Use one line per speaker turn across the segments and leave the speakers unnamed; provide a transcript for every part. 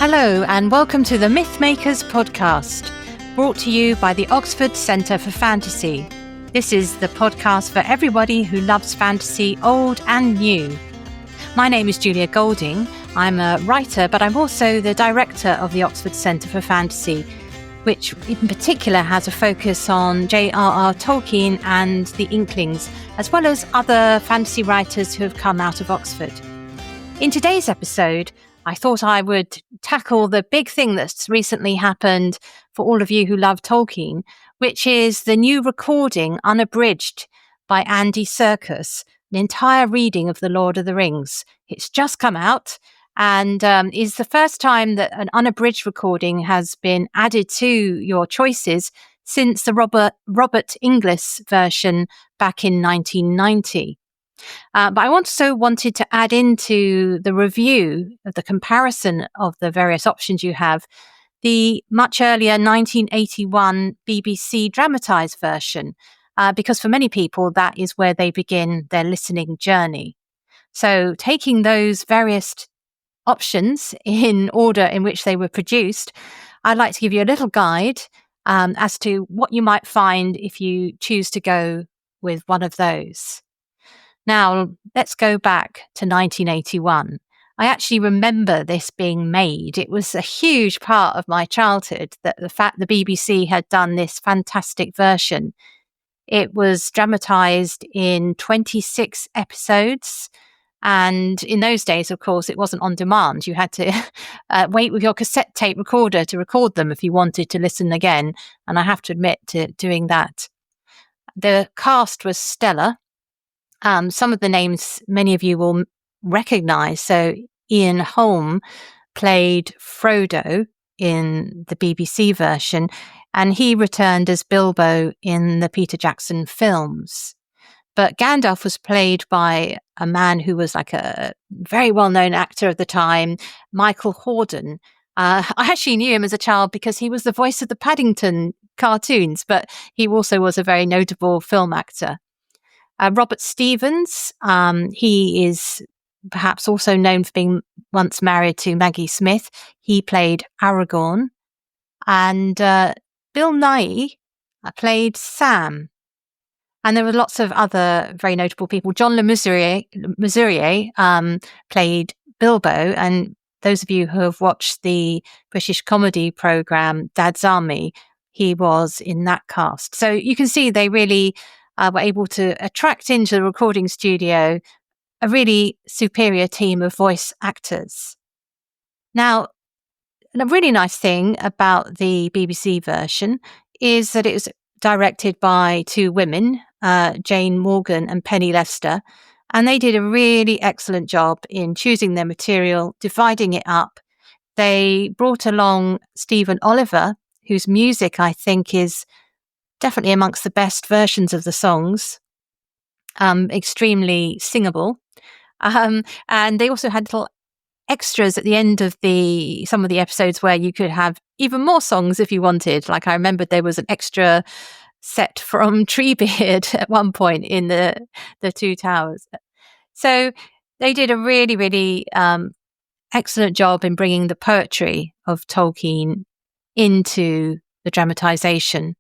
Hello and welcome to the Mythmakers podcast, brought to you by the Oxford Centre for Fantasy. This is the podcast for everybody who loves fantasy, old and new. My name is Julia Golding. I'm a writer, but I'm also the director of the Oxford Centre for Fantasy, which in particular has a focus on J.R.R. Tolkien and the Inklings, as well as other fantasy writers who have come out of Oxford. In today's episode, I thought I would tackle the big thing that's recently happened for all of you who love Tolkien, which is the new recording, unabridged, by Andy Serkis, an entire reading of The Lord of the Rings. It's just come out and is the first time that an unabridged recording has been added to your choices since the Robert Inglis version back in 1990. But I also wanted to add into the review of the comparison of the various options you have, the much earlier 1981 BBC dramatised version, because for many people, that is where they begin their listening journey. So taking those various options in order in which they were produced, I'd like to give you a little guide as to what you might find if you choose to go with one of those. Now, let's go back to 1981. I actually remember this being made. It was a huge part of my childhood, that the fact the BBC had done this fantastic version. It was dramatised in 26 episodes. And in those days, of course, it wasn't on demand. You had to wait with your cassette tape recorder to record them if you wanted to listen again. And I have to admit to doing that. The cast was stellar. Some of the names many of you will recognise. So Ian Holm played Frodo in the BBC version, and he returned as Bilbo in the Peter Jackson films. But Gandalf was played by a man who was like a very well-known actor of the time, Michael Hordern. I actually knew him as a child because he was the voice of the Paddington cartoons, but he also was a very notable film actor. Robert Stevens, he is perhaps also known for being once married to Maggie Smith. He played Aragorn. And Bill Nighy played Sam. And there were lots of other very notable people. John Le Mesurier played Bilbo. And those of you who have watched the British comedy programme Dad's Army, he was in that cast. So you can see they really were able to attract into the recording studio a really superior team of voice actors. Now, a really nice thing about the BBC version is that it was directed by two women, Jane Morgan and Penny Lester, and they did a really excellent job in choosing their material, dividing it up. They brought along Stephen Oliver, whose music I think is definitely amongst the best versions of the songs, extremely singable. And they also had little extras at the end of some of the episodes where you could have even more songs if you wanted. Like I remembered there was an extra set from Treebeard at one point in the Two Towers. So they did a really, really excellent job in bringing the poetry of Tolkien into the dramatisation.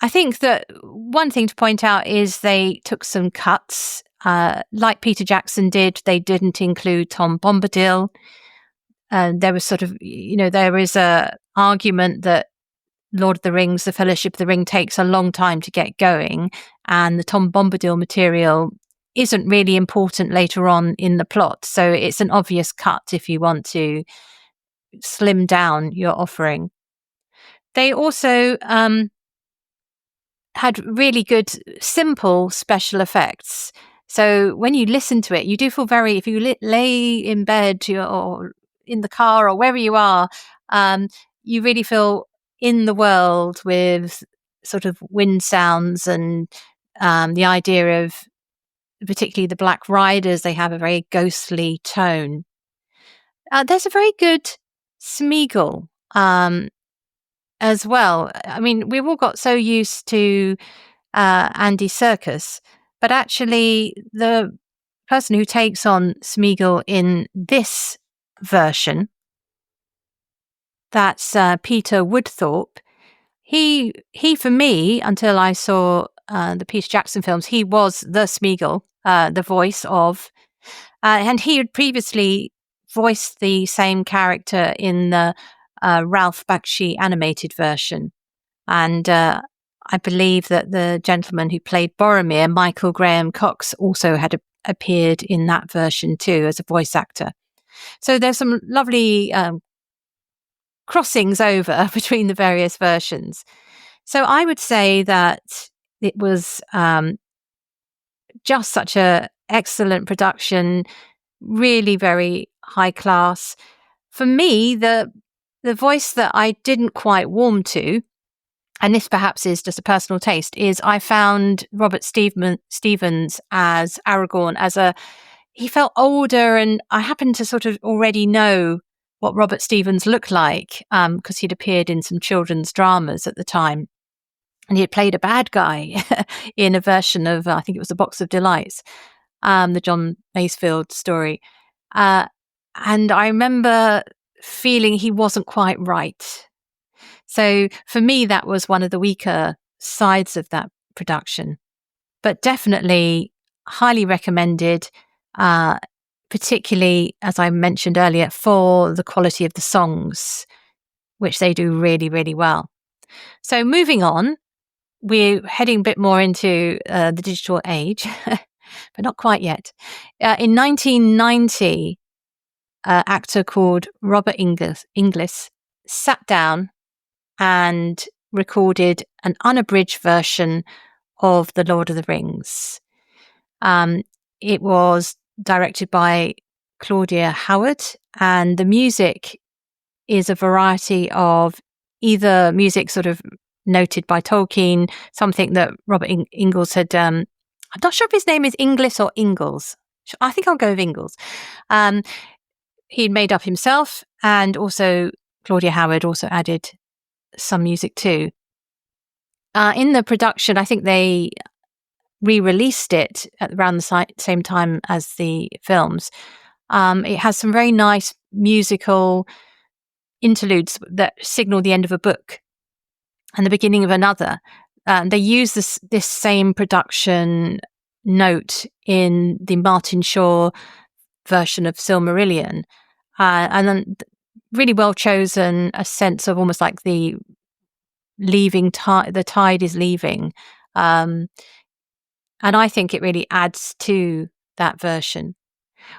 I think that one thing to point out is they took some cuts. Like Peter Jackson did, they didn't include Tom Bombadil. There was there is a argument that Lord of the Rings, The Fellowship of the Ring takes a long time to get going, and the Tom Bombadil material isn't really important later on in the plot. So it's an obvious cut if you want to slim down your offering. They also had really good, simple special effects. So when you listen to it, you do feel if you lay in bed or in the car or wherever you are, you really feel in the world with sort of wind sounds and the idea of particularly the Black Riders. They have a very ghostly tone. There's a very good Smeagol as well. I mean, we've all got so used to Andy Serkis, but actually the person who takes on Smeagol in this version That's Peter Woodthorpe. He for me, until I saw the Peter Jackson films, he was the Smeagol, the voice of, and he had previously voiced the same character in the Ralph Bakshi animated version. And I believe that the gentleman who played Boromir, Michael Graham Cox, also had appeared in that version too as a voice actor. So there's some lovely crossings over between the various versions. So I would say that it was just such a excellent production, really very high class. For me, the voice that I didn't quite warm to, and this perhaps is just a personal taste, is I found Robert Stevens as Aragorn he felt older, and I happened to sort of already know what Robert Stevens looked like because he'd appeared in some children's dramas at the time. And he had played a bad guy in a version of, I think it was A Box of Delights, the John Masefield story. And I remember feeling he wasn't quite right. So for me, that was one of the weaker sides of that production. But definitely highly recommended, particularly, as I mentioned earlier, for the quality of the songs, which they do really, really well. So moving on, we're heading a bit more into the digital age, but not quite yet. In 1990, an actor called Robert Inglis sat down and recorded an unabridged version of The Lord of the Rings. It was directed by Claudia Howard, and the music is a variety of either music sort of noted by Tolkien, something that Robert Inglis had, I'm not sure if his name is Inglis or Ingalls. I think I'll go with Ingalls. He'd made up himself, and also Claudia Howard also added some music too. In the production, I think they re-released it at around the same time as the films. It has some very nice musical interludes that signal the end of a book and the beginning of another. They use this same production note in the Martin Shaw version of Silmarillion, and then really well chosen, a sense of almost like the leaving the tide is leaving, and I think it really adds to that version.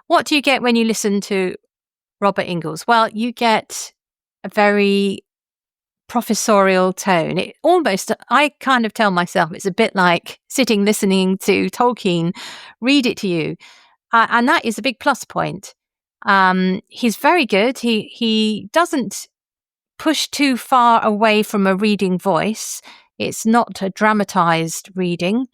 What do you get when you listen to Robert Inglis? Well, you get a very professorial tone. It almost, I kind of tell myself, it's a bit like sitting listening to Tolkien read it to you, and that is a big plus point. He's very good. He doesn't push too far away from a reading voice. It's not a dramatised reading,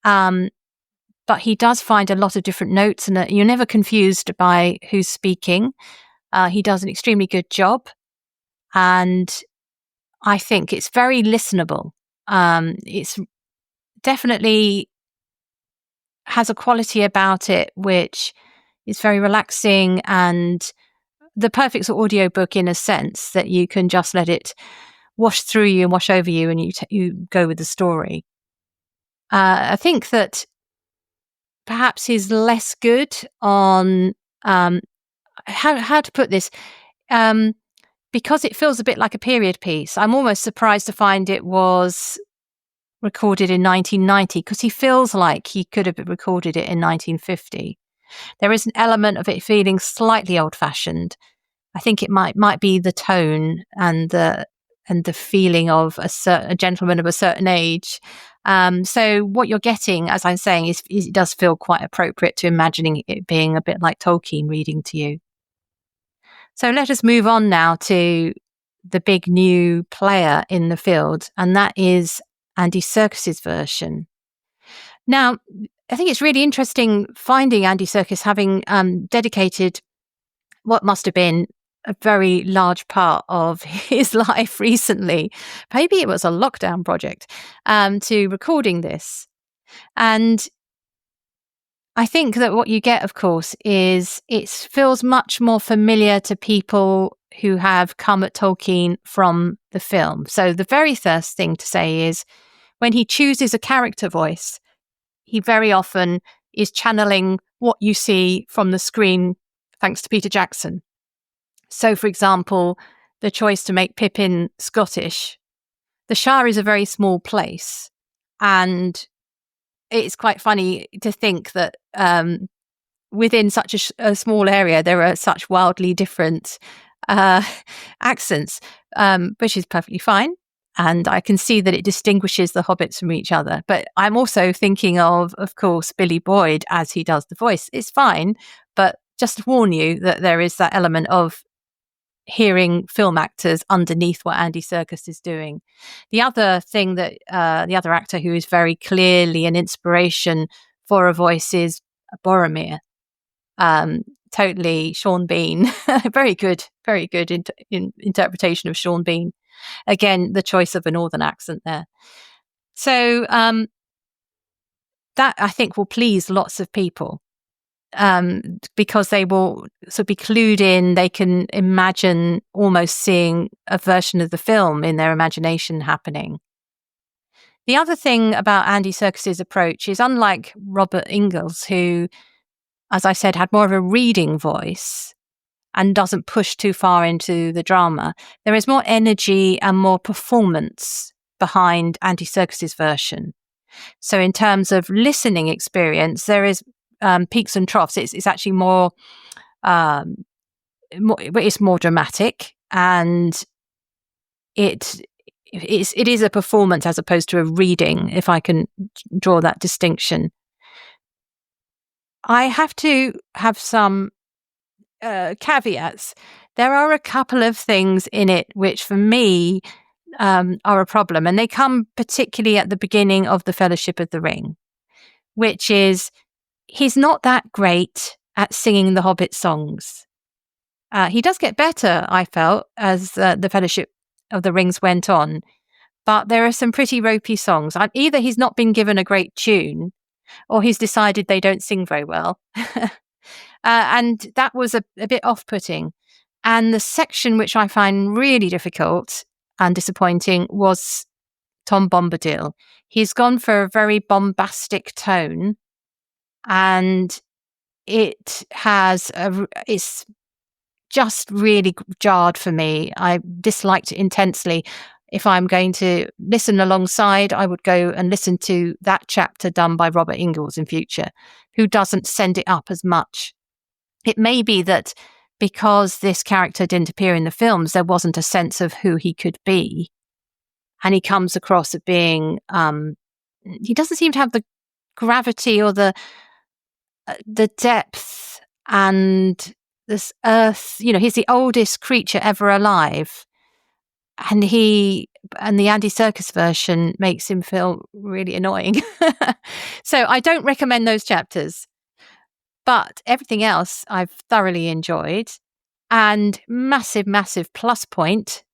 but he does find a lot of different notes, and you're never confused by who's speaking. He does an extremely good job, and I think it's very listenable. It's definitely has a quality about it which is very relaxing, and the perfect audiobook in a sense that you can just let it wash through you and wash over you, and you go with the story. I think that perhaps he's less good on how to put this, because it feels a bit like a period piece. I'm almost surprised to find it was recorded in 1990, because he feels like he could have recorded it in 1950. There is an element of it feeling slightly old-fashioned. I think it might be the tone and the feeling of a gentleman of a certain age. So what you're getting, as I'm saying, is it does feel quite appropriate to imagining it being a bit like Tolkien reading to you. So let us move on now to the big new player in the field, and that is Andy Serkis's version. Now, I think it's really interesting finding Andy Serkis having dedicated what must have been a very large part of his life recently. Maybe it was a lockdown project to recording this. And I think that what you get, of course, is it feels much more familiar to people who have come at Tolkien from the film. So the very first thing to say is when he chooses a character voice, he very often is channeling what you see from the screen thanks to Peter Jackson. So, for example, the choice to make Pippin Scottish. The Shire is a very small place, and it's quite funny to think that within such a small area, there are such wildly different accents, which is perfectly fine. And I can see that it distinguishes the hobbits from each other. But I'm also thinking of course, Billy Boyd as he does the voice. It's fine, but just to warn you that there is that element of hearing film actors underneath what Andy Serkis is doing. The other thing that the other actor who is very clearly an inspiration for a voice is Boromir. Totally Sean Bean. Very good interpretation of Sean Bean. Again, the choice of a northern accent there. So that I think will please lots of people because they will sort of be clued in. They can imagine almost seeing a version of the film in their imagination happening. The other thing about Andy Serkis's approach is, unlike Robert Inglis, who, as I said, had more of a reading voice and doesn't push too far into the drama, there is more energy and more performance behind Andy Serkis's version. So in terms of listening experience, there is peaks and troughs. It's actually more it's more dramatic, and it is a performance as opposed to a reading, if I can draw that distinction. I have to have some caveats. There are a couple of things in it which for me are a problem, and they come particularly at the beginning of The Fellowship of the Ring, which is he's not that great at singing the Hobbit songs. He does get better, I felt, as The Fellowship of the Rings went on, but there are some pretty ropey songs. Either he's not been given a great tune or he's decided they don't sing very well. And that was a bit off-putting. And the section which I find really difficult and disappointing was Tom Bombadil. He's gone for a very bombastic tone, and it's just really jarred for me. I disliked it intensely. If I'm going to listen alongside, I would go and listen to that chapter done by Robert Inglis in future, who doesn't send it up as much. It may be that because this character didn't appear in the films, there wasn't a sense of who he could be. And he comes across as being, he doesn't seem to have the gravity or the depth and this earth. He's the oldest creature ever alive. And the Andy Serkis version makes him feel really annoying. So I don't recommend those chapters. But everything else I've thoroughly enjoyed. And massive, massive plus point,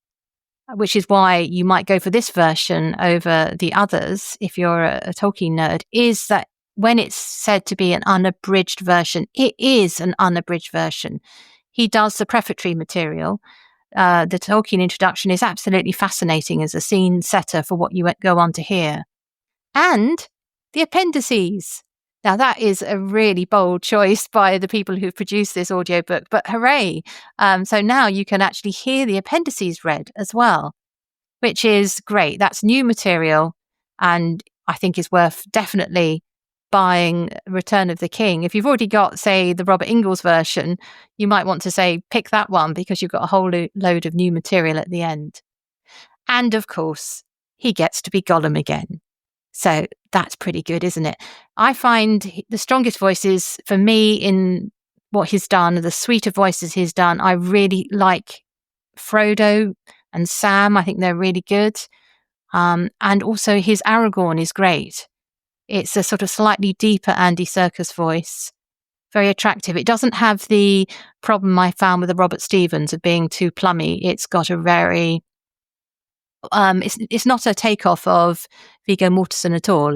which is why you might go for this version over the others if you're a Tolkien nerd, is that when it's said to be an unabridged version, it is an unabridged version. He does the prefatory material. The Tolkien introduction is absolutely fascinating as a scene setter for what you go on to hear. And the appendices. Now, that is a really bold choice by the people who've produced this audiobook, but hooray. So now you can actually hear the appendices read as well, which is great. That's new material, and I think is worth definitely buying Return of the King. If you've already got, say, the Robert Inglis version, you might want to say, pick that one because you've got a whole load of new material at the end. And of course, he gets to be Gollum again. So that's pretty good, isn't it? I find the strongest voices for me in what he's done, the suite of voices he's done, I really like Frodo and Sam. I think they're really good. And also his Aragorn is great. It's a sort of slightly deeper Andy Serkis voice. Very attractive. It doesn't have the problem I found with the Robert Stevens of being too plummy. It's got a very... it's not a takeoff of Viggo Mortensen at all.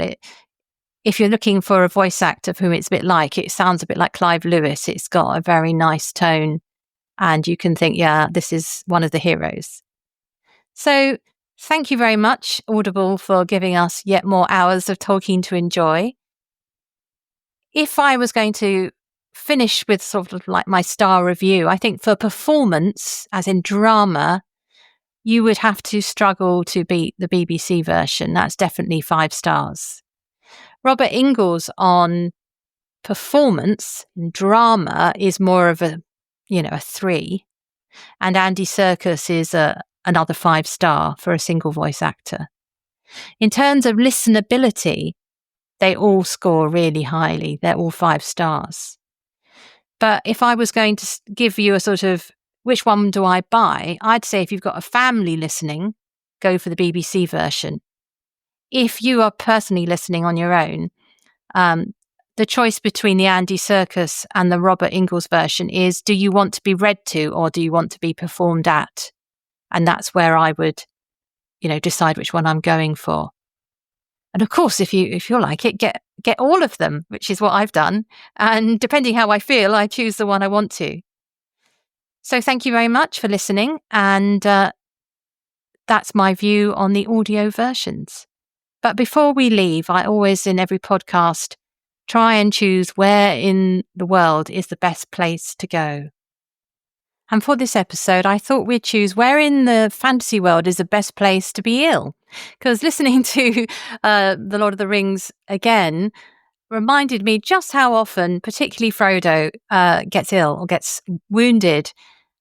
If you're looking for a voice actor of whom it's a bit like, it sounds a bit like Clive Lewis. It's got a very nice tone. and you can think, yeah, this is one of the heroes. So thank you very much, Audible, for giving us yet more hours of Tolkien to enjoy. If I was going to finish with sort of like my star review, I think for performance, as in drama, you would have to struggle to beat the BBC version. That's definitely 5 stars. Robert Inglis on performance and drama is more of a 3. And Andy Serkis is another 5-star for a single voice actor. In terms of listenability, they all score really highly. They're all 5 stars. But if I was going to give you a sort of, which one do I buy? I'd say if you've got a family listening, go for the BBC version. If you are personally listening on your own, the choice between the Andy Serkis and the Robert Inglis version is, do you want to be read to or do you want to be performed at? And that's where I would, decide which one I'm going for. And of course, if you like it, get all of them, which is what I've done. And depending how I feel, I choose the one I want to. So thank you very much for listening. And that's my view on the audio versions. But before we leave, I always, in every podcast, try and choose where in the world is the best place to go. And for this episode, I thought we'd choose where in the fantasy world is the best place to be ill. Because listening to The Lord of the Rings again reminded me just how often, particularly Frodo, gets ill or gets wounded,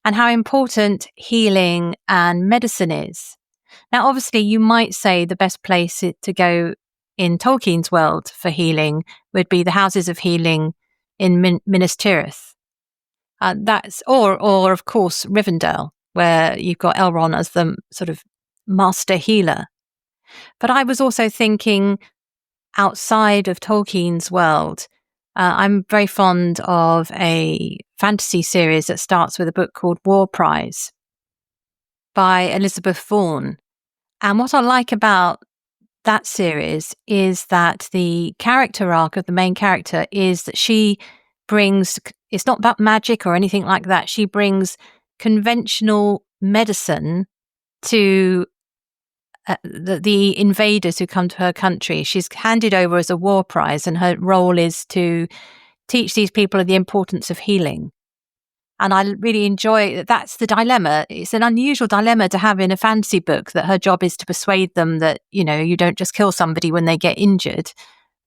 and how important healing and medicine is. Now, obviously, you might say the best place to go in Tolkien's world for healing would be the houses of healing in Minas Tirith. Or of course, Rivendell, where you've got Elrond as the sort of master healer. But I was also thinking outside of Tolkien's world. I'm very fond of a fantasy series that starts with a book called War Prize by Elizabeth Vaughan. And what I like about that series is that the character arc of the main character is that she brings, it's not about magic or anything like that. She brings conventional medicine to the invaders who come to her country. She's handed over as a war prize, and her role is to teach these people the importance of healing. And I really enjoy that. That's the dilemma. It's an unusual dilemma to have in a fantasy book, that her job is to persuade them that, you don't just kill somebody when they get injured.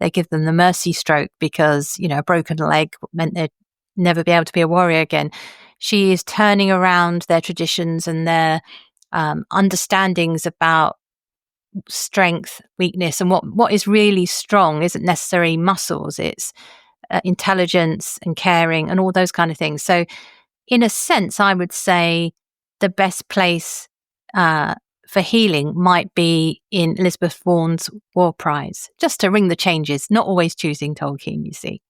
They give them the mercy stroke because, a broken leg meant they'd never be able to be a warrior again. She is turning around their traditions and their understandings about strength, weakness, and what is really strong isn't necessarily muscles. It's intelligence and caring and all those kind of things. So in a sense, I would say the best place for healing might be in Elizabeth Vaughan's War Prize, just to ring the changes, not always choosing Tolkien, you see.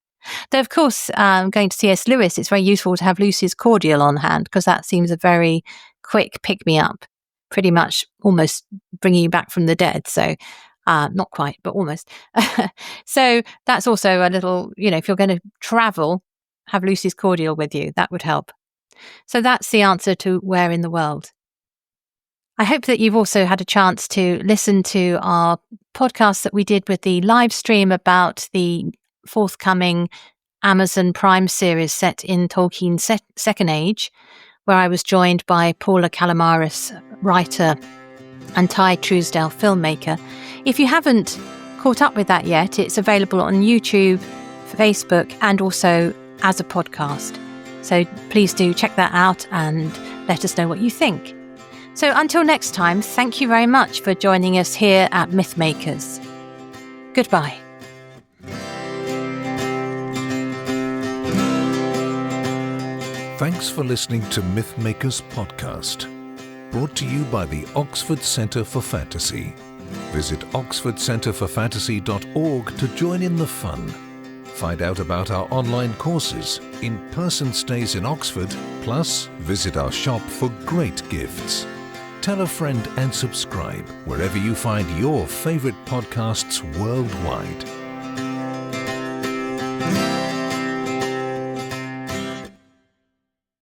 Though, of course, going to C.S. Lewis, it's very useful to have Lucy's Cordial on hand, because that seems a very quick pick-me-up, pretty much almost bringing you back from the dead. So not quite, but almost. So that's also a little, if you're going to travel, have Lucy's Cordial with you. That would help. So that's the answer to where in the world. I hope that you've also had a chance to listen to our podcast that we did with the live stream about the forthcoming Amazon Prime series set in Tolkien's Second Age, where I was joined by Paula Calamaris, writer, and Ty Truesdale, filmmaker. If you haven't caught up with that yet, it's available on YouTube, Facebook, and also as a podcast. So please do check that out and let us know what you think. So until next time, thank you very much for joining us here at Mythmakers. Goodbye.
Thanks for listening to Mythmakers podcast, brought to you by the Oxford Centre for Fantasy. Visit oxfordcenterforfantasy.org to join in the fun. Find out about our online courses, in-person stays in Oxford, plus visit our shop for great gifts. Tell a friend and subscribe wherever you find your favourite podcasts worldwide.